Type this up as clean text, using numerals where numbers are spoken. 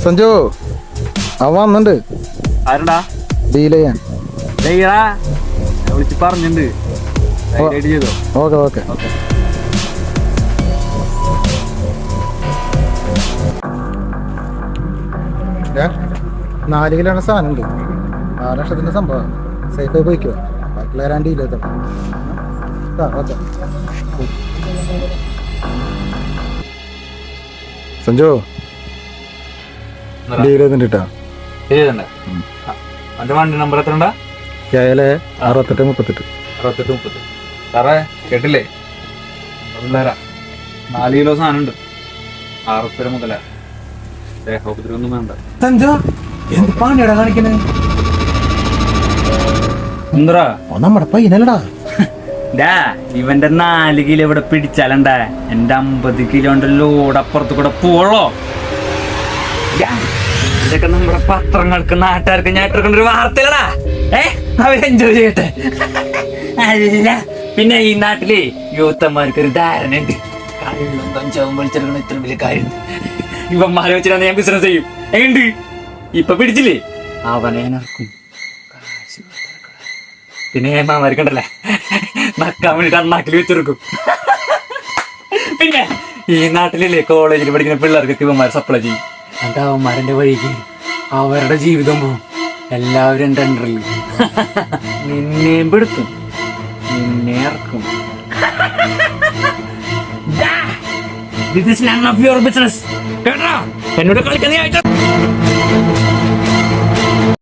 സഞ്ജു അവൻ വന്നിട്ടുണ്ട്. ആരടാ? ഡീൽ ചെയ്യാൻ. വിളിച്ച് പറഞ്ഞിട്ടുണ്ട്. ചെയ്തോ? Okay okay. 4 കിലോയുടെ സാധനം ഉണ്ട്. 6 ലക്ഷത്തിന്റെ സംഭവം. സേഫായി പോയിക്കോ. ബാക്കിയുള്ള ഡീൽ ചെയ്തോ. ഓക്കെ സഞ്ജു ഡീൽ ചെയ്തിട്ടാ. വണ്ടി നമ്പർ എത്ര? 6838. സാറേ കേട്ടില്ലേ? 4 കിലോ സാധനം ഉണ്ട്. 6 രൂപ മുതലാ. ദേഹോപദ്രവൊന്നും വേണ്ട. സഞ്ജു എന്ത് പാണിയടാ കാണിക്കണേ? എന്താ നമ്മുടെ പയ്യനല്ലടാ. ഇവന്റെ 4 കിലോ ഇവിടെ പിടിച്ചാലണ്ടാ എന്റെ 50 കിലോന്റെ ലോഡ് അപ്പുറത്ത് കൂടെ പോളോ. ഇതൊക്കെ നമ്മുടെ പത്രങ്ങൾക്ക് നാട്ടുകാർക്ക് ഞാൻ ഇട്ടിരിക്കുന്ന ഒരു വാർത്തയിലടാ. അവർ എൻജോയ് ചെയ്യട്ടെ. അല്ല പിന്നെ ഈ നാട്ടിലെ യൂത്തന്മാർക്ക് ഒരു ധാരണ ഉണ്ട്. കള്ളും കഞ്ചാവും വലിച്ചെടുക്കുന്ന ഇത്ര വലിയ കാര്യം ഇവന്മാരെ വെച്ചിട്ടാണ് ഞാൻ ബിസിനസ് ചെയ്യും. എങ്ങണ്ട് ഇപ്പൊ പിടിച്ചില്ലേ അവനെ നടക്കും. പിന്നെ മാമാർക്കണ്ടല്ലേ നക്കാൻ വേണ്ടിട്ട് അണ്ണാക്കിൽ വെച്ചെടുക്കും. പിന്നെ ഈ നാട്ടിലല്ലേ കോളേജിൽ പഠിക്കുന്ന പിള്ളേർക്ക് ഇവന്മാർ സപ്ലൈ ചെയ്യും. അത് അവന്മാരുടെ വഴിക്ക് അവരുടെ ജീവിതം പോവും. എല്ലാവരും എൻ്റെ അണ്ടറിൽ നിന്നെയും പെടുത്തും, നിന്നെ ഇറക്കും. This is none of your business. കേട്ടോ? എന്നോട് കളിക്കുന്ന